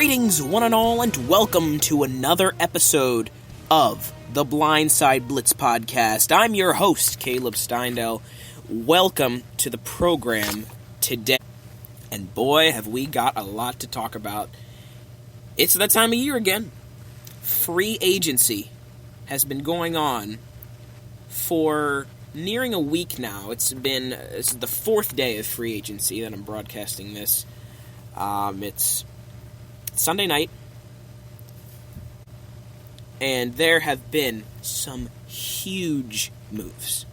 Greetings, one and all, and welcome to another episode of the Blindside Blitz Podcast. I'm your host, Caleb Steindale. Welcome to the program today. And boy, have we got a lot to talk about. It's that time of year again. Free agency has been going on for nearing a week now. This is the fourth day of free agency that I'm broadcasting this. It's Sunday night, and there have been some huge moves.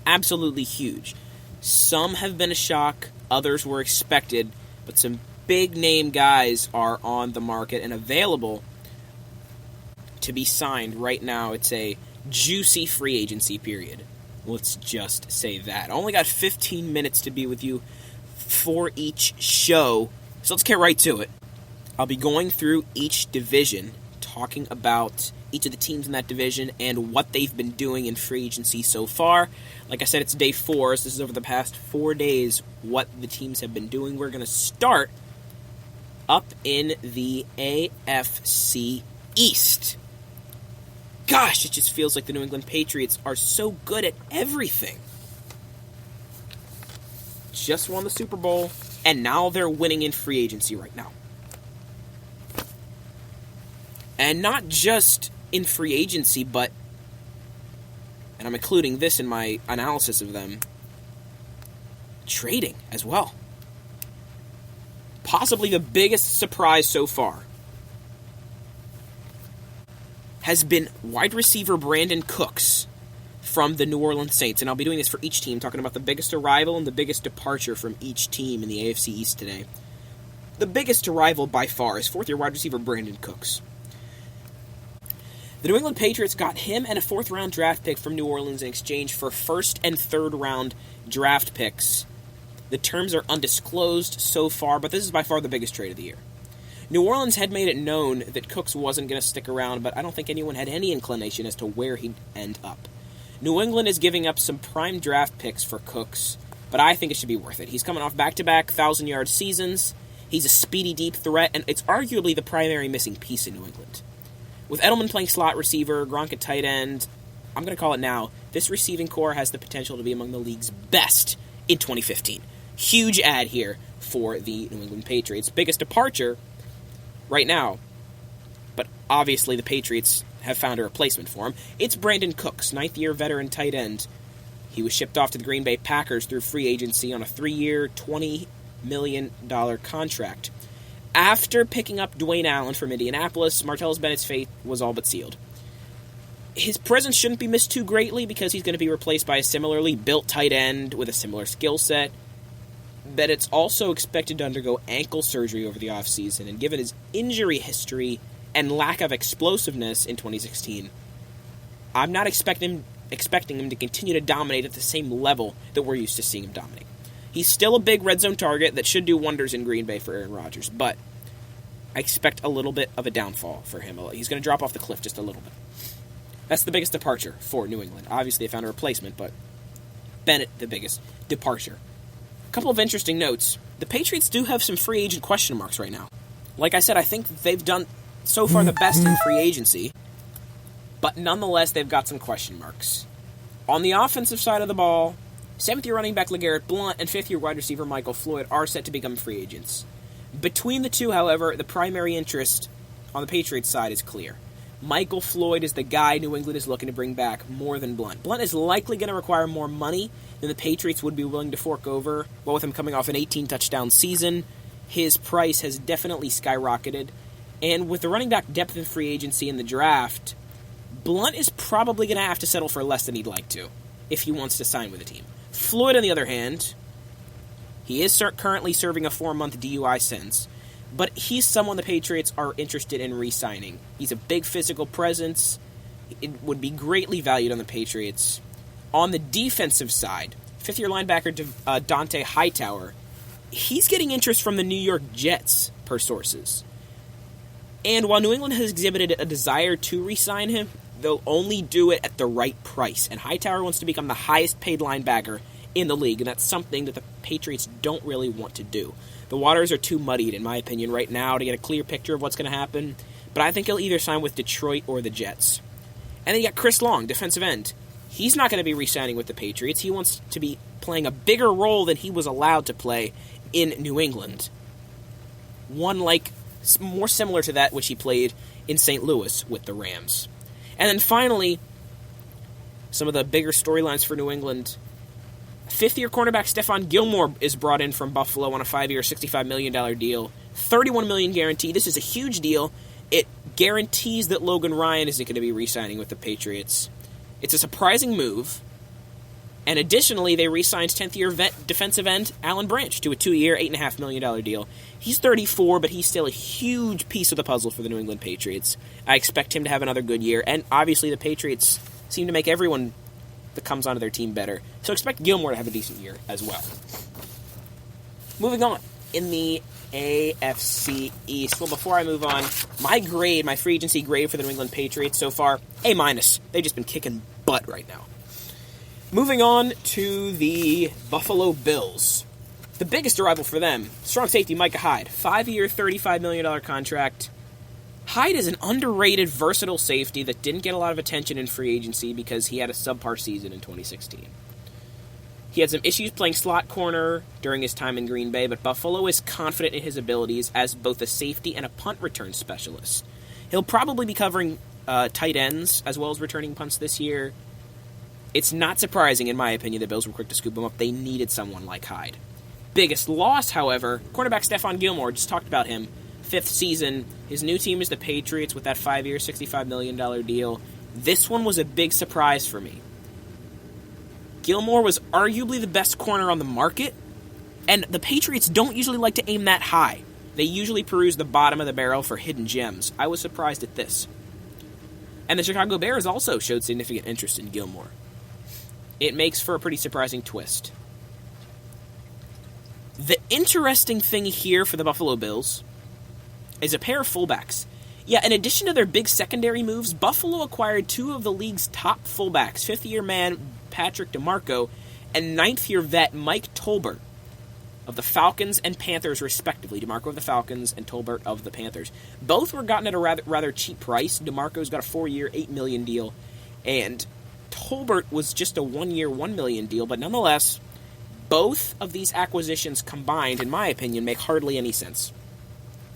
Absolutely huge. Some have been a shock, others were expected, but some big-name guys are on the market and available to be signed right now. It's a juicy free agency period. Let's just say that. I only got 15 minutes to be with you for each show, so let's get right to it. I'll be going through each division, talking about each of the teams in that division and what they've been doing in free agency so far. Like I said, it's day 4, so this is over the past 4 days what the teams have been doing. We're going to start up in the AFC East. Gosh, it just feels like the New England Patriots are so good at everything. Just won the Super Bowl, and now they're winning in free agency right now. And not just in free agency, but, and I'm including this in my analysis of them, trading as well. Possibly the biggest surprise so far has been wide receiver Brandon Cooks from the New Orleans Saints. And I'll be doing this for each team, talking about the biggest arrival and the biggest departure from each team in the AFC East today. The biggest arrival by far is fourth-year wide receiver Brandon Cooks. The New England Patriots got him and a fourth-round draft pick from New Orleans in exchange for first- and third-round draft picks. The terms are undisclosed so far, but this is by far the biggest trade of the year. New Orleans had made it known that Cooks wasn't going to stick around, but I don't think anyone had any inclination as to where he'd end up. New England is giving up some prime draft picks for Cooks, but I think it should be worth it. He's coming off back-to-back 1,000-yard seasons. He's a speedy, deep threat, and it's arguably the primary missing piece in New England. With Edelman playing slot receiver, Gronk at tight end, I'm going to call it now, this receiving core has the potential to be among the league's best in 2015. Huge add here for the New England Patriots. Biggest departure right now, but obviously the Patriots have found a replacement for him. It's Brandon Cooks, 9th-year veteran tight end. He was shipped off to the Green Bay Packers through free agency on a 3-year, $20 million contract. After picking up Dwayne Allen from Indianapolis, Martellus Bennett's fate was all but sealed. His presence shouldn't be missed too greatly because he's going to be replaced by a similarly built tight end with a similar skill set. Bennett's also expected to undergo ankle surgery over the offseason, and given his injury history and lack of explosiveness in 2016, I'm not expecting him to continue to dominate at the same level that we're used to seeing him dominate. He's still a big red zone target that should do wonders in Green Bay for Aaron Rodgers, but I expect a little bit of a downfall for him. He's going to drop off the cliff just a little bit. That's the biggest departure for New England. Obviously, they found a replacement, but Bennett, the biggest departure. A couple of interesting notes. The Patriots do have some free agent question marks right now. Like I said, I think they've done so far the best in free agency, but nonetheless, they've got some question marks. On the offensive side of the ball, 7th-year running back LeGarrette Blount and 5th-year wide receiver Michael Floyd are set to become free agents. Between the two, however, the primary interest on the Patriots side is clear. Michael Floyd is the guy New England is looking to bring back more than Blount. Blount is likely going to require more money than the Patriots would be willing to fork over. Well, with him coming off an 18-touchdown season, his price has definitely skyrocketed. And with the running back depth in free agency in the draft, Blount is probably going to have to settle for less than he'd like to if he wants to sign with the team. Floyd, on the other hand, he is currently serving a 4-month DUI sentence, but he's someone the Patriots are interested in re-signing. He's a big physical presence. It would be greatly valued on the Patriots. On the defensive side, 5th-year linebacker Dante Hightower, he's getting interest from the New York Jets, per sources. And while New England has exhibited a desire to re-sign him, they'll only do it at the right price. And Hightower wants to become the highest-paid linebacker in the league, and that's something that the Patriots don't really want to do. The waters are too muddied, in my opinion, right now to get a clear picture of what's going to happen, but I think he'll either sign with Detroit or the Jets. And then you got Chris Long, defensive end. He's not going to be re-signing with the Patriots. He wants to be playing a bigger role than he was allowed to play in New England. One more similar to that which he played in St. Louis with the Rams. And then finally, some of the bigger storylines for New England. Fifth-year cornerback Stephon Gilmore is brought in from Buffalo on a 5-year, $65 million deal. $31 million guarantee. This is a huge deal. It guarantees that Logan Ryan isn't going to be re-signing with the Patriots. It's a surprising move. And additionally, they re-signed 10th-year vet defensive end Alan Branch to a 2-year, $8.5 million deal. He's 34, but he's still a huge piece of the puzzle for the New England Patriots. I expect him to have another good year. And obviously, the Patriots seem to make everyone that comes onto their team better. So expect Gilmore to have a decent year as well. Moving on, in the AFC East. Well, before I move on, my free agency grade for the New England Patriots so far, A-. They've just been kicking butt right now. Moving on to the Buffalo Bills. The biggest arrival for them, strong safety Micah Hyde. 5-year, $35 million contract. Hyde is an underrated, versatile safety that didn't get a lot of attention in free agency because he had a subpar season in 2016. He had some issues playing slot corner during his time in Green Bay, but Buffalo is confident in his abilities as both a safety and a punt return specialist. He'll probably be covering tight ends as well as returning punts this year. It's not surprising, in my opinion, the Bills were quick to scoop him up. They needed someone like Hyde. Biggest loss, however, cornerback Stephon Gilmore, just talked about him. 5th season. His new team is the Patriots with that 5-year, $65 million deal. This one was a big surprise for me. Gilmore was arguably the best corner on the market, and the Patriots don't usually like to aim that high. They usually peruse the bottom of the barrel for hidden gems. I was surprised at this. And the Chicago Bears also showed significant interest in Gilmore. It makes for a pretty surprising twist. The interesting thing here for the Buffalo Bills is a pair of fullbacks. Yeah, in addition to their big secondary moves, Buffalo acquired 2 of the league's top fullbacks, 5th-year man Patrick DeMarco and 9th-year vet Mike Tolbert of the Falcons and Panthers, respectively. DeMarco of the Falcons and Tolbert of the Panthers. Both were gotten at a rather cheap price. DeMarco's got a 4-year, $8 million deal, and Tolbert was just a 1-year, $1 million deal, but nonetheless, both of these acquisitions combined, in my opinion, make hardly any sense.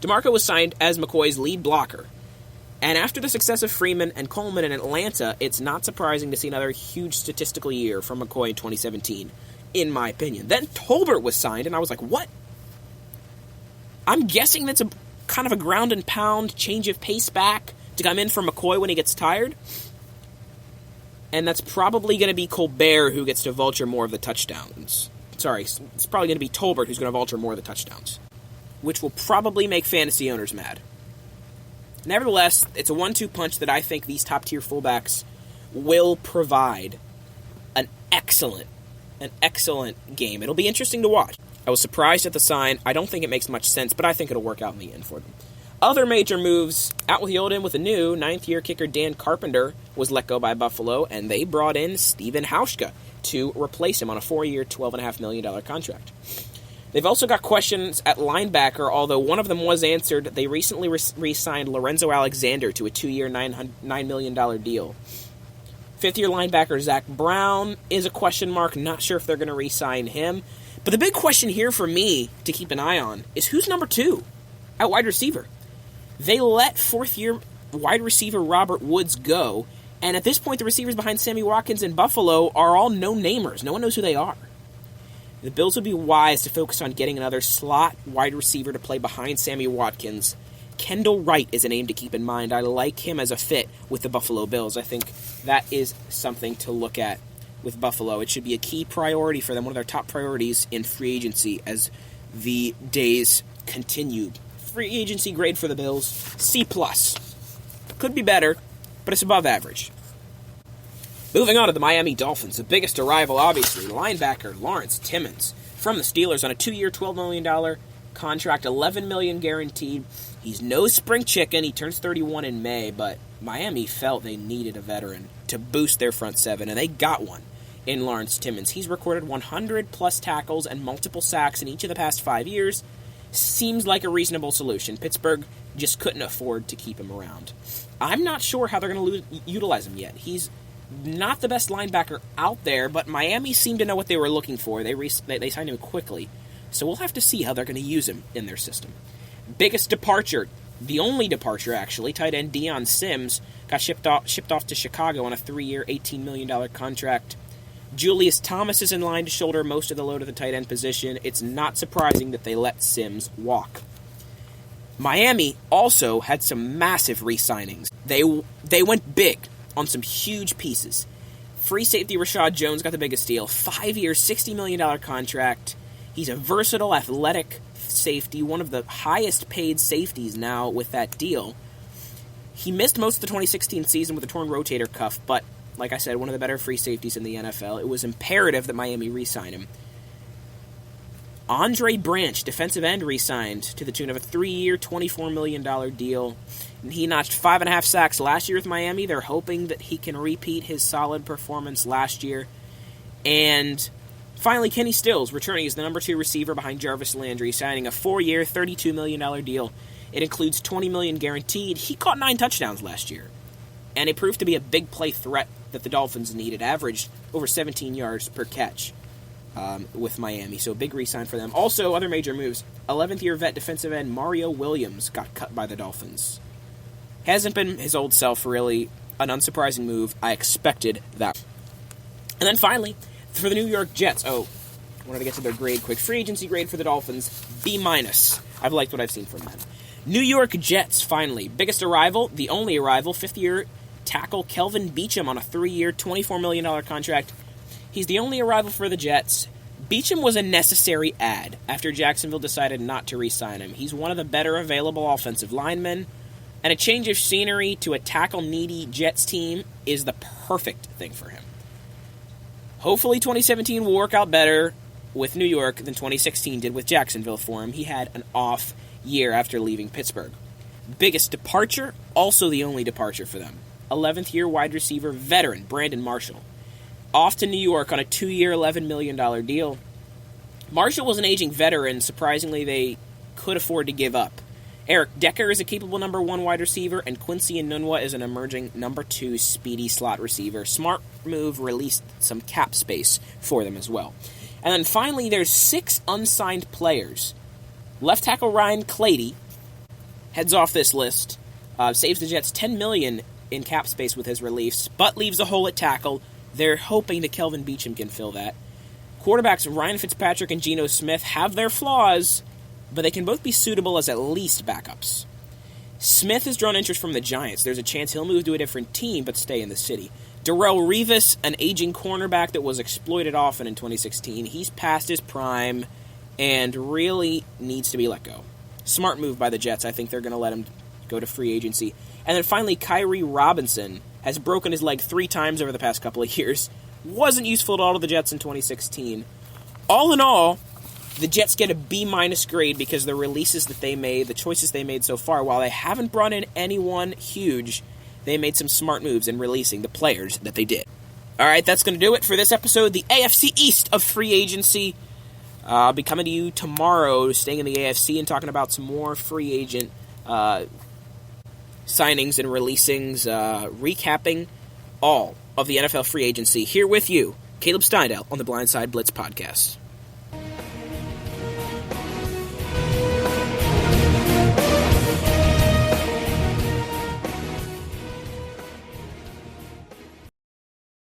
DeMarco was signed as McCoy's lead blocker, and after the success of Freeman and Coleman in Atlanta, it's not surprising to see another huge statistical year from McCoy in 2017, in my opinion. Then Tolbert was signed, and I was like, what? I'm guessing that's a kind of a ground and pound change of pace back to come in for McCoy when he gets tired. And that's probably going to be Colbert who gets to vulture more of the touchdowns. Sorry, it's probably going to be Tolbert who's going to vulture more of the touchdowns, which will probably make fantasy owners mad. Nevertheless, it's a 1-2 punch that I think these top-tier fullbacks will provide an excellent game. It'll be interesting to watch. I was surprised at the sign. I don't think it makes much sense, but I think it'll work out in the end for them. Other major moves, out with the old in with a new 9th-year kicker Dan Carpenter was let go by Buffalo, and they brought in Steven Hauschka to replace him on a 4-year, $12.5 million contract. They've also got questions at linebacker, although one of them was answered. They recently re-signed Lorenzo Alexander to a 2-year, $9 million deal. 5th-year linebacker Zach Brown is a question mark. Not sure if they're going to re-sign him. But the big question here for me to keep an eye on is who's number 2 at wide receiver? They let 4th-year wide receiver Robert Woods go, and at this point the receivers behind Sammy Watkins in Buffalo are all no-namers. No one knows who they are. The Bills would be wise to focus on getting another slot wide receiver to play behind Sammy Watkins. Kendall Wright is a name to keep in mind. I like him as a fit with the Buffalo Bills. I think that is something to look at with Buffalo. It should be a key priority for them, one of their top priorities in free agency as the days continue. Free agency grade for the Bills, C+. Could be better, but it's above average. Moving on to the Miami Dolphins, the biggest arrival, obviously, linebacker Lawrence Timmons from the Steelers on a 2-year, $12 million contract, $11 million guaranteed. He's no spring chicken. He turns 31 in May, but Miami felt they needed a veteran to boost their front seven, and they got one in Lawrence Timmons. He's recorded 100-plus tackles and multiple sacks in each of the past 5 years. Seems like a reasonable solution. Pittsburgh just couldn't afford to keep him around. I'm not sure how they're going to utilize him yet. He's not the best linebacker out there, but Miami seemed to know what they were looking for. They signed him quickly. So we'll have to see how they're going to use him in their system. Biggest departure, the only departure actually, tight end Deion Sims got shipped off to Chicago on a 3-year, $18 million contract. Julius Thomas is in line to shoulder most of the load of the tight end position. It's not surprising that they let Sims walk. Miami also had some massive re-signings. They went big on some huge pieces. Free safety Rashad Jones got the biggest deal. 5-year, $60 million contract. He's a versatile, athletic safety, one of the highest paid safeties now with that deal. He missed most of the 2016 season with a torn rotator cuff, but like I said, one of the better free safeties in the NFL. It was imperative that Miami re-sign him. Andre Branch, defensive end, re-signed to the tune of a 3-year, $24 million deal. And he notched 5.5 sacks last year with Miami. They're hoping that he can repeat his solid performance last year. And finally, Kenny Stills, returning as the number 2 receiver behind Jarvis Landry, signing a 4-year, $32 million deal. It includes $20 million guaranteed. He caught 9 touchdowns last year. And it proved to be a big play threat that the Dolphins needed, averaged over 17 yards per catch with Miami. So a big re-sign for them. Also, other major moves. 11th-year vet defensive end Mario Williams got cut by the Dolphins. Hasn't been his old self, really. An unsurprising move. I expected that. And then finally, for the New York Jets. I wanted to get to their grade quick. Free agency grade for the Dolphins, B-. I've liked what I've seen from them. New York Jets, finally. Biggest arrival, the only arrival, 5th-year tackle Kelvin Beachum on a 3-year, $24 million contract. He's the only arrival for the Jets. Beachum was a necessary add after Jacksonville decided not to re-sign him. He's one of the better available offensive linemen, and a change of scenery to a tackle-needy Jets team is the perfect thing for him. Hopefully 2017 will work out better with New York than 2016 did with Jacksonville for him. He had an off year after leaving Pittsburgh. Biggest departure, also the only departure for them. 11th-year wide receiver veteran Brandon Marshall. Off to New York on a 2-year, $11 million deal. Marshall was an aging veteran. Surprisingly, they could afford to give up. Eric Decker is a capable number 1 wide receiver, and Quincy Enunwa is an emerging number 2 speedy slot receiver. Smart move, released some cap space for them as well. And then finally, there's 6 unsigned players. Left tackle Ryan Clady heads off this list, saves the Jets $10 million in cap space with his reliefs, but leaves a hole at tackle. They're hoping that Kelvin Beachum can fill that. Quarterbacks Ryan Fitzpatrick and Geno Smith have their flaws, but they can both be suitable as at least backups. Smith has drawn interest from the Giants. There's a chance he'll move to a different team, but stay in the city. Darrelle Revis, an aging cornerback that was exploited often in 2016, he's past his prime and really needs to be let go. Smart move by the Jets. I think they're going to let him go to free agency. And then finally, Kyrie Robinson has broken his leg 3 times over the past couple of years. Wasn't useful at all to the Jets in 2016. All in all, the Jets get a B- grade because the releases that they made, the choices they made so far, while they haven't brought in anyone huge, they made some smart moves in releasing the players that they did. All right, that's going to do it for this episode, the AFC East of free agency. I'll be coming to you tomorrow, staying in the AFC and talking about some more free agent signings and releasings, recapping all of the NFL free agency. Here with you, Caleb Steindale on the Blindside Blitz podcast.